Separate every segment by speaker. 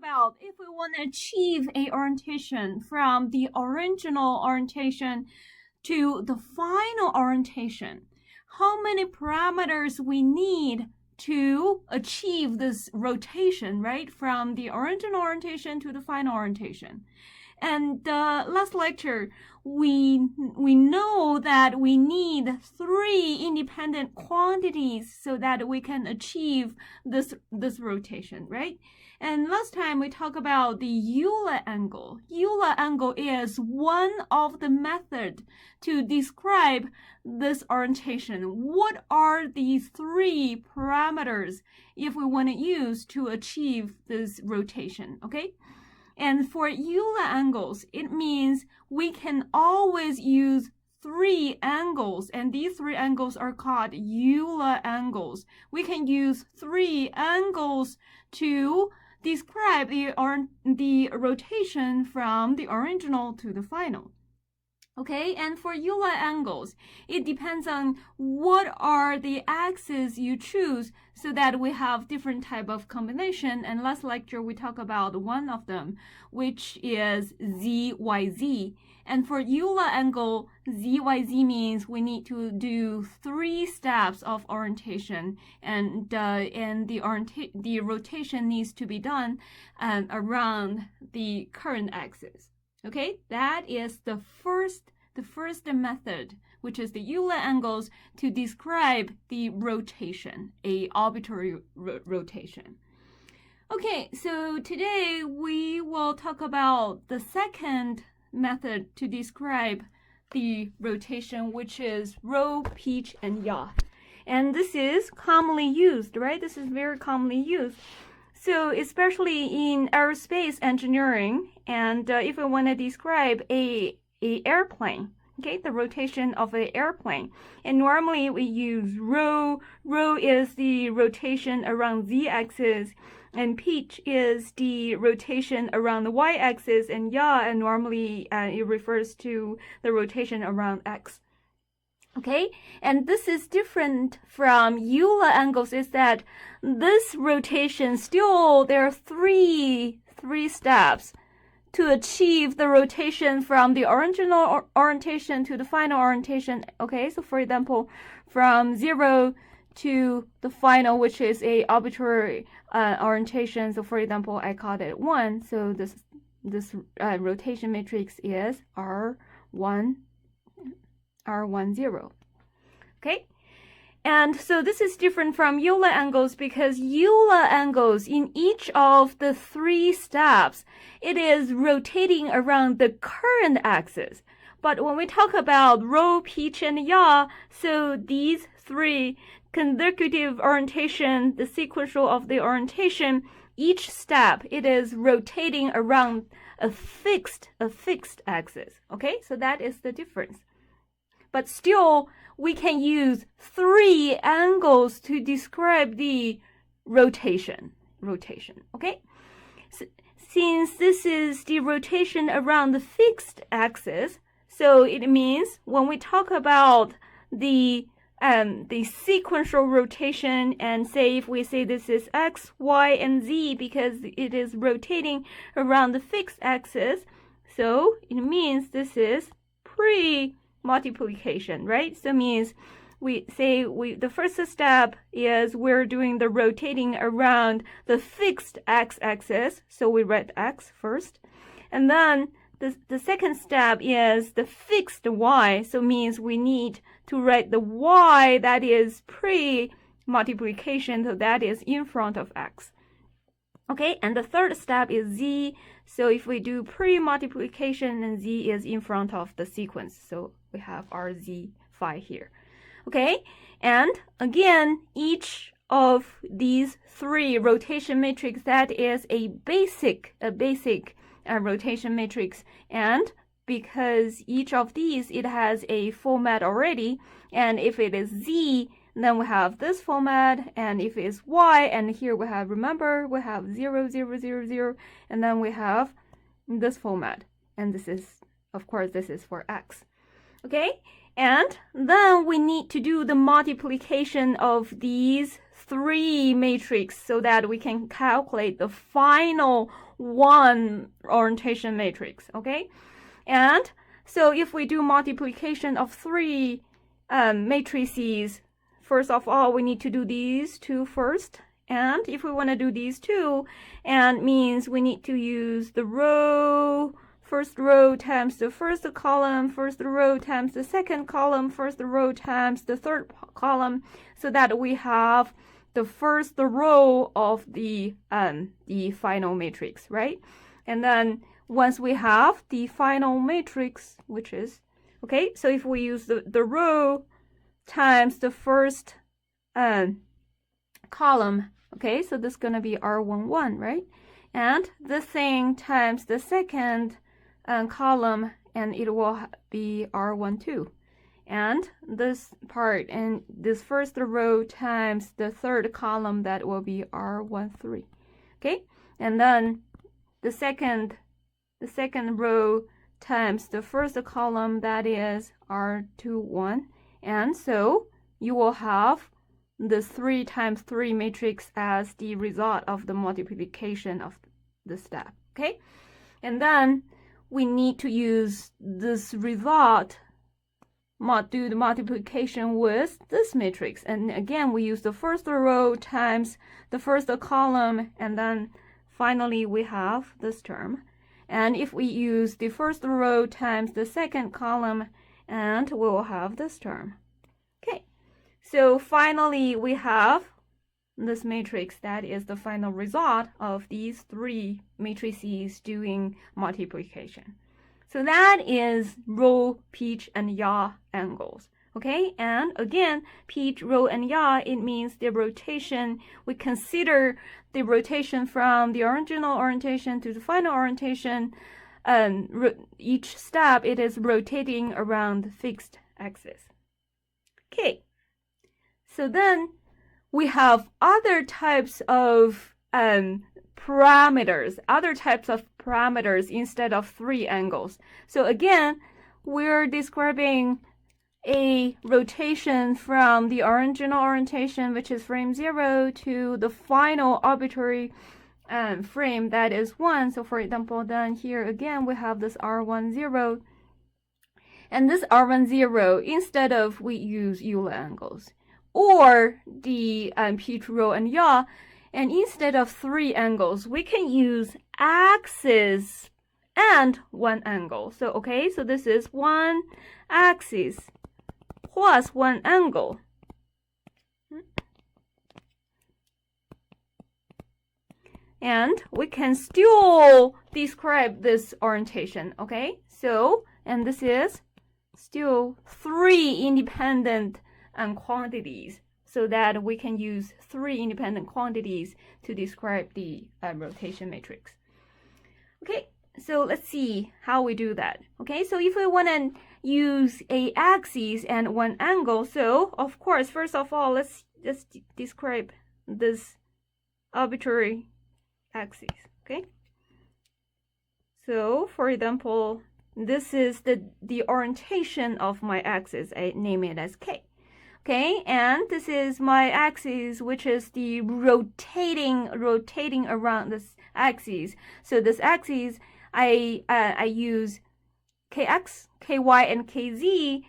Speaker 1: about if we want to achieve a orientation from the original orientation to the final orientation, how many parameters we need to achieve this rotation, right? From the original orientation to the final orientation. And last lecture, we know that we need 3 independent quantities so that we can achieve this rotation, right? And last time we talked about the Euler angle. Euler angle is one of the methods to describe this orientation. What are these 3 parameters if we want to use to achieve this rotation, okay? And for Euler angles, it means we can always use 3 angles, and these 3 angles are called Euler angles. We can use 3 angles to describe the rotation from the original to the final. Okay, and for Euler angles, it depends on what are the axes you choose so that we have different type of combination. And last lecture, we talk about one of them, which is ZYZ. And for Euler angle, ZYZ means we need to do 3 steps of orientation, and the rotation needs to be done around the current axis. Okay, that is the first method, which is the Euler angles, to describe the rotation, a arbitrary rotation. Okay, so today we will talk about the second method to describe the rotation, which is rho, pitch, and yaw. And this is commonly used, right? This is very commonly used. So especially in aerospace engineering, and if we want to describe a airplane, okay, the rotation of an airplane, and normally we use rho. Rho is the rotation around z-axis, and pitch is the rotation around the y-axis, and yaw, and normally it refers to the rotation around x. Okay, and this is different from Euler angles, is that this rotation still, there are three steps to achieve the rotation from the original orientation to the final orientation. Okay, so for example, from 0 to the final, which is a arbitrary orientation. So for example, I called it 1. So this rotation matrix is R10. Okay, and so this is different from Euler angles because Euler angles, in each of the 3 steps, it is rotating around the current axis. But when we talk about rho, pitch, and yaw, so these 3 consecutive orientation, the sequential of the orientation, each step, it is rotating around a fixed axis. Okay, so that is the difference. But still, we can use 3 angles to describe the rotation, okay? Since this is the rotation around the fixed axis, so it means when we talk about the sequential rotation, and say if we say this is x, y, and z because it is rotating around the fixed axis, so it means this is pre-multiplication, right? So it means the first step is we're doing the rotating around the fixed x-axis, so we write x first, and then the second step is the fixed y, so it means we need to write the y that is pre-multiplication, so that is in front of x. Okay, and the third step is z, so if we do pre-multiplication, and z is in front of the sequence, so we have our z phi here. Okay, and again, each of these 3 rotation matrix, that is a basic rotation matrix, and because each of these, it has a format already, and if it is z, then we have this format, and if it's y, and here we have, remember, we have 0, 0, 0, 0, and then we have this format, and this is, of course, this is for x. Okay, and then we need to do the multiplication of these 3 matrix so that we can calculate the final 1 orientation matrix, okay? And so if we do multiplication of 3 matrices, first of all, we need to do these 2 first. And if we want to do these 2, and means we need to use the first row times the first column, first row times the second column, first row times the third column, so that we have the first row of the final matrix, right? And then once we have the final matrix, which is, okay, so if we use the row times the first column, okay, so this is going to be R11, right? And the thing times the second column, and it will be R12. And this part and this first row times the third column, that will be R13. Okay, and then the second row times the first column, that is R21. And so you will have this 3 times 3 matrix as the result of the multiplication of the step. Okay, and then we need to use this result, do the multiplication with this matrix. And again, we use the first row times the first column, and then finally we have this term. And if we use the first row times the second column, and we will have this term. Okay, so finally we have this matrix that is the final result of these 3 matrices doing multiplication. So that is rho, pitch, and yaw angles. Okay, and again, pitch, rho, and yaw, it means the rotation. We consider the rotation from the original orientation to the final orientation. Each step, it is rotating around the fixed axis. Okay, so then we have other types of parameters instead of 3 angles. So again, we're describing a rotation from the original orientation, which is frame 0, to the final arbitrary frame, that is 1. So for example, then here again, we have this R10. And this R10, instead of we use Euler angles, or the pitch, rho, and yaw, and instead of 3 angles, we can use axis and 1 angle. So, okay, so this is 1 axis plus 1 angle. And we can still describe this orientation, okay? So, and this is still 3 independent quantities, so that we can use 3 independent quantities to describe the rotation matrix. Okay, so let's see how we do that. Okay, so if we want to use a axis and 1 angle, so of course, first of all, let's just describe this arbitrary axis. Okay, so for example, this is the orientation of my axis. I name it as K. Okay, and this is my axis, which is the rotating around this axis. So this axis, I use kx, ky, and kz,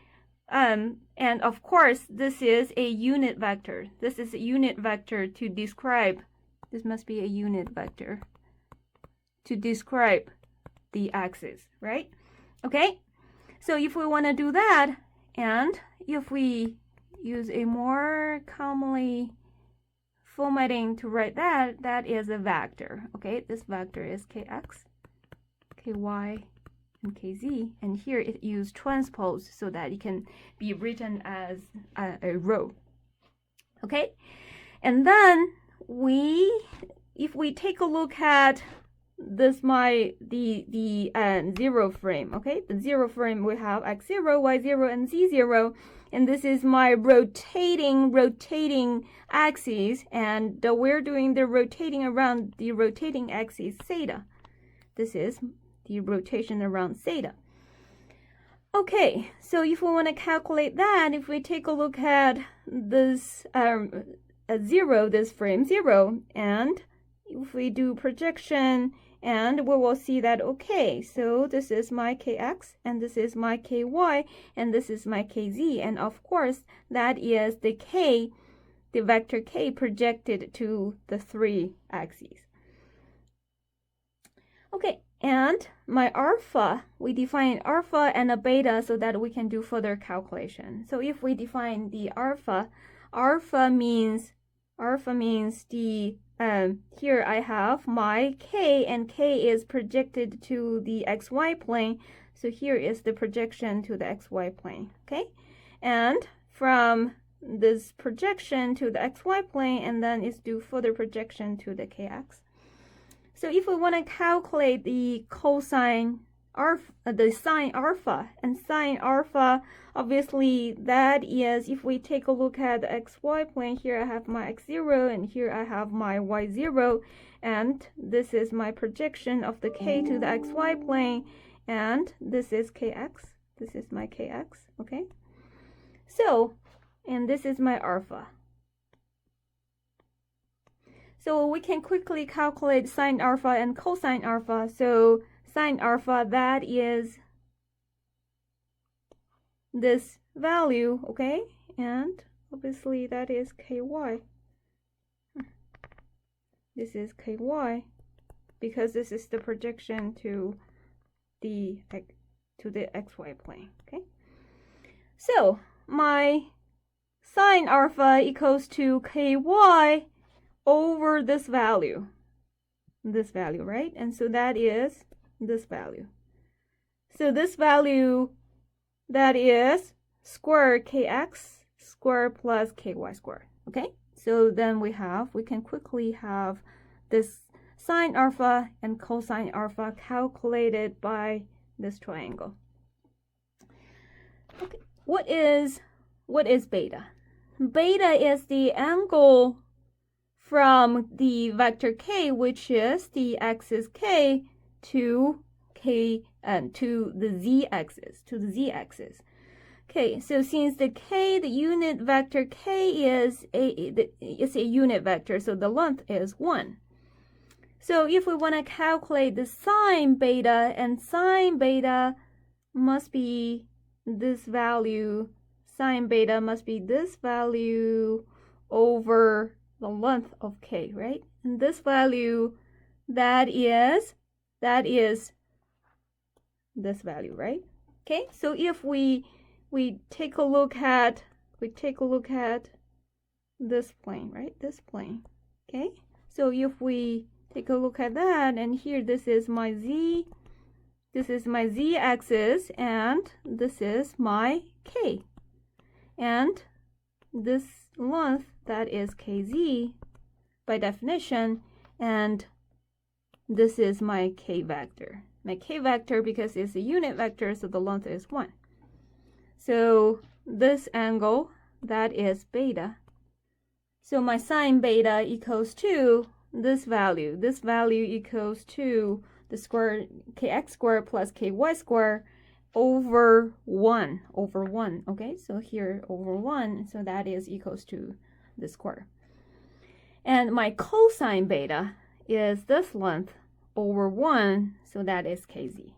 Speaker 1: and of course this is a unit vector. This is a unit vector to describe. This must be a unit vector to describe the axis, right? Okay, so if we want to do that, and if we use a more commonly formatting to write that, that is a vector. Okay, this vector is kx, ky, and kz, and here it uses transpose so that it can be written as a row. Okay, and then if we take a look at this, the 0 frame. Okay, the 0 frame, we have x0, y0, and z0, and this is my rotating axis, and we're doing the rotating around the rotating axis theta. This is the rotation around theta. Okay, so if we want to calculate that, if we take a look at this 0, this frame 0, and if we do projection, and we will see that, okay, so this is my kx, and this is my ky, and this is my kz, and of course, that is the k, the vector k projected to the 3 axes. Okay, and my alpha, we define alpha and a beta so that we can do further calculation. So if we define the alpha means the here I have my k, and k is projected to the xy plane. So here is the projection to the xy plane, okay? And from this projection to the xy plane, and then is do further projection to the kx. So if we want to calculate the cosine alpha, the sine alpha, and sine alpha, obviously that is, if we take a look at the xy plane, here I have my x0 and here I have my y0, and this is my projection of the k to the xy plane, and this is kx, this is my kx, okay? So, and this is my alpha. So we can quickly calculate sine alpha and cosine alpha. So sine alpha, that is this value, okay? And obviously that is ky. This is ky because this is the projection to the xy plane, okay? So my sine alpha equals to ky over this value, right? And so that is this value. So this value, that is square kx square plus ky square, okay? So then we can quickly have this sine alpha and cosine alpha calculated by this triangle. Okay, what is beta? Beta is the angle from the vector k, which is the axis k, to k and to the z-axis. Okay, so since the k, the unit vector k is a unit vector, so the length is 1. So if we want to calculate the sine beta, and sine beta must be this value, sine beta must be this value over the length of k, right? And this value, that is this value, right? Okay, so if we take a look at this plane, right? This plane. Okay, so if we take a look at that, and here this is my z axis, and this is my k, and this length, that is kz by definition, and this is my k vector. My k vector, because it's a unit vector, so the length is 1. So this angle, that is beta. So my sine beta equals to this value. This value equals to the square kx squared plus ky squared over 1, okay? So here over 1, so that is equals to the square. And my cosine beta is this length over 1, so that is kz.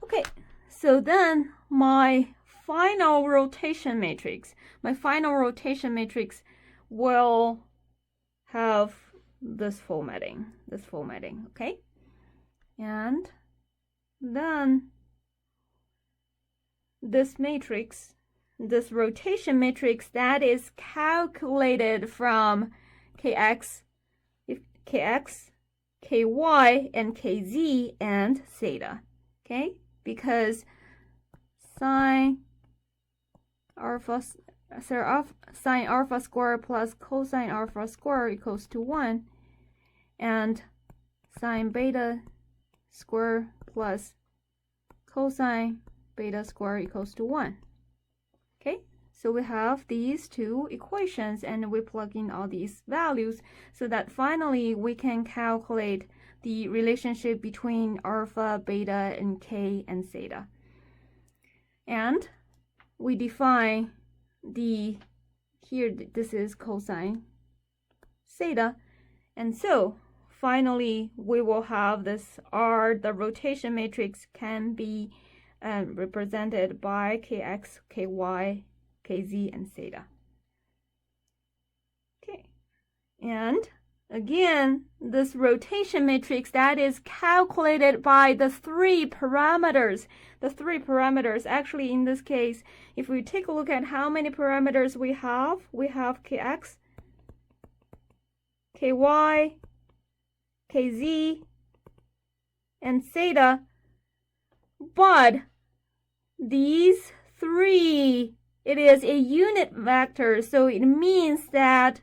Speaker 1: Okay, so then my final rotation matrix will have this formatting, okay? And then this matrix, this rotation matrix, that is calculated from kx, ky, and kz, and theta, okay? Because sine alpha squared plus cosine alpha squared equals to 1, and sine beta squared plus cosine beta squared equals to 1. Okay, so we have these two equations, and we plug in all these values so that finally we can calculate the relationship between alpha, beta, and k and theta. And we define the here this is cosine theta. And so finally we will have this R, the rotation matrix can be represented by kx, ky, kz, and theta. Okay, and again, this rotation matrix that is calculated by the three parameters. The three parameters, actually in this case, if we take a look at how many parameters we have kx, ky, kz, and theta. But these three, it is a unit vector, so it means that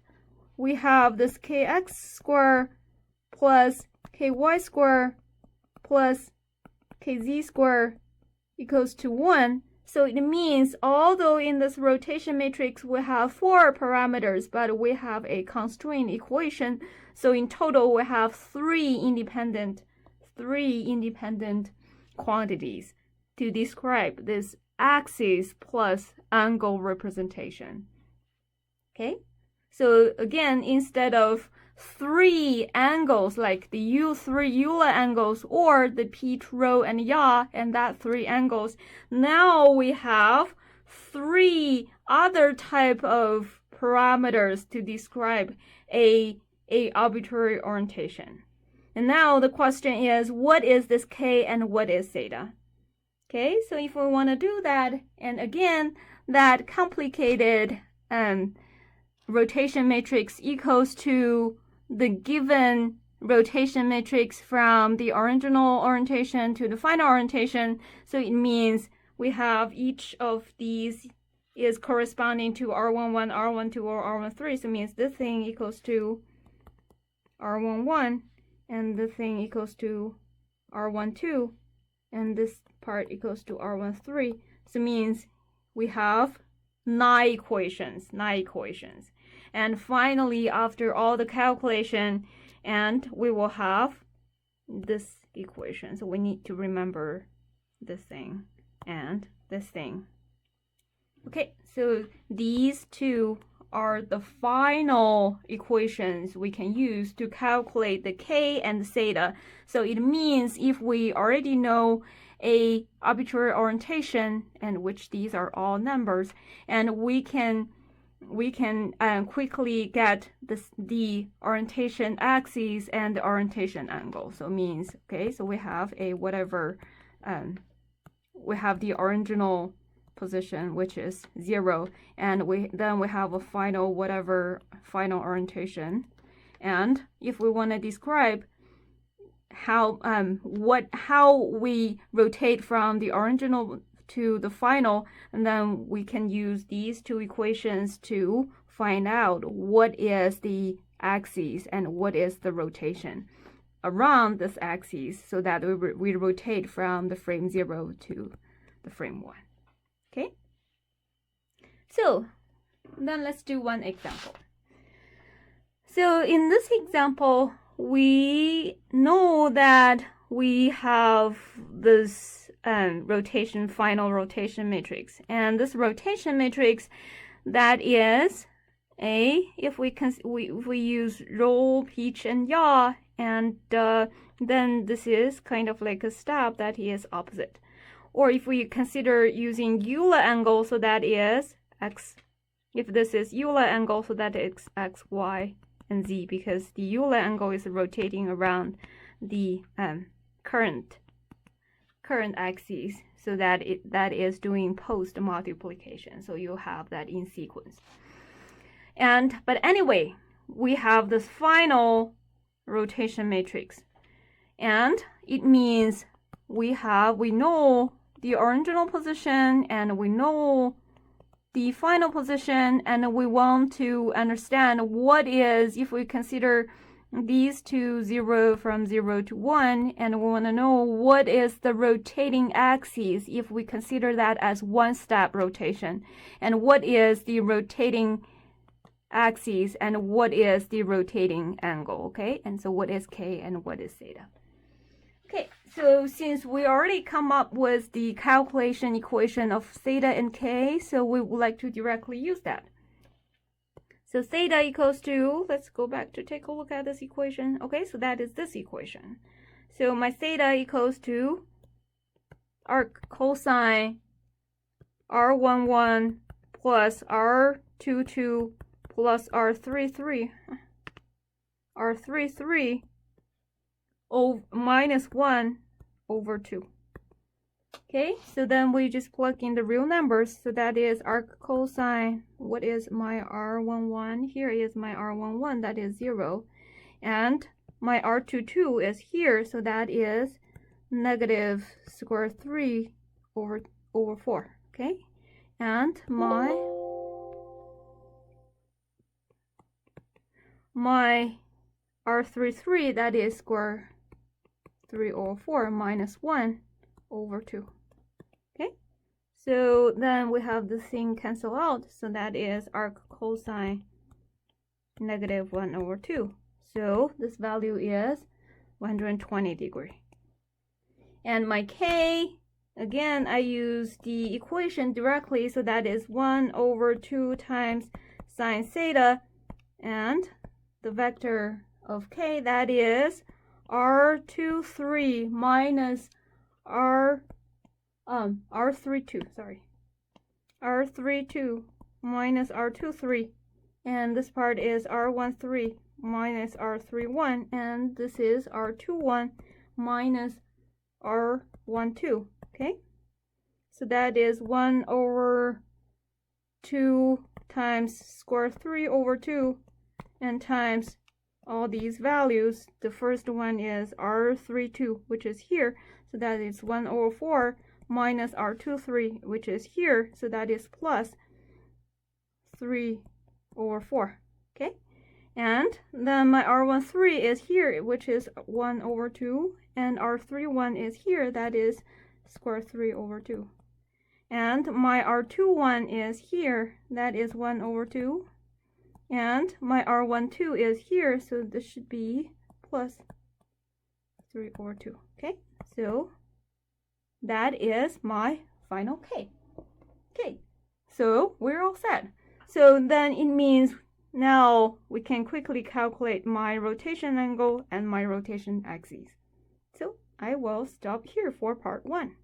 Speaker 1: we have this kx squared plus ky squared plus kz squared equals to 1. So it means although in this rotation matrix we have 4 parameters, but we have a constraint equation. So in total we have three independent quantities to describe this axis plus angle representation. Okay? So again, instead of 3 angles like the three Euler angles or the Piet, Rho, and Yaw, and that 3 angles, now we have 3 other type of parameters to describe a arbitrary orientation. And now the question is, what is this k and what is theta? Okay, so if we want to do that, and again, that complicated rotation matrix equals to the given rotation matrix from the original orientation to the final orientation. So it means we have each of these is corresponding to R11, R12, or R13. So it means this thing equals to R11, and this thing equals to R12, and this part equals to R13. So it means we have 9 equations. And finally, after all the calculation, and we will have this equation. So we need to remember this thing and this thing. Okay, so these two are the final equations we can use to calculate the k and the theta. So it means if we already know a arbitrary orientation, and which these are all numbers, and we can quickly get the orientation axis and the orientation angle. So it means, okay, so we have a whatever, we have the original position, which is 0, and then we have a final final orientation. And if we want to describe how we rotate from the original to the final, and then we can use these two equations to find out what is the axis and what is the rotation around this axis, so that we rotate from the frame 0 to the frame 1. Okay, so then let's do one example. So in this example, we know that we have this final rotation matrix, and this rotation matrix, that is if we use Rho, Piet, and Yaw, and then this is kind of like a step that is opposite. Or if we consider using Euler angle, so that is x. If this is Euler angle, so that is x, y, and z, because the Euler angle is rotating around the current axis, so that that is doing post multiplication. So you have that in sequence. But anyway, we have this final rotation matrix, and it means we know the original position and we know the final position, and we want to understand what is, if we consider these two from 0 to 1, and we want to know what is the rotating axis if we consider that as one-step rotation, and what is the rotating axis and what is the rotating angle. Okay, and so what is k and what is theta? Okay, so since we already come up with the calculation equation of theta and k, so we would like to directly use that. So theta equals to, let's go back to take a look at this equation. Okay, so that is this equation. So my theta equals to arc cosine R11 plus R22 plus R33 minus 1 over 2. Okay, so then we just plug in the real numbers. So that is arc cosine. What is my R11? Here is my R11. That is 0. And my R22 is here. So that is negative square 3 over 4. Okay, and my R33, that is square 3 over 4 minus 1 over 2. Okay, so then we have the thing cancel out. So that is arc cosine negative 1 over 2. So this value is 120 degree. And my K, again, I use the equation directly. So that is 1 over 2 times sine theta. And the vector of K, that is R23 minus R32, sorry. R32 minus R23. And this part is R13 minus R31. And this is R21 minus R12. Okay? So that is 1 over 2 times square 3 over 2 and times all these values. The first one is R32, which is here. So that is 1 over 4 minus R23, which is here. So that is plus 3 over 4. Okay? And then my R13 is here, which is 1 over 2. And R31 is here. That is square 3 over 2. And my R21 is here. That is 1 over 2. And my R12 is here. So this should be plus 3 over 2. Okay? So that is my final K. Okay, so we're all set. So then it means now we can quickly calculate my rotation angle and my rotation axis. So I will stop here for part 1.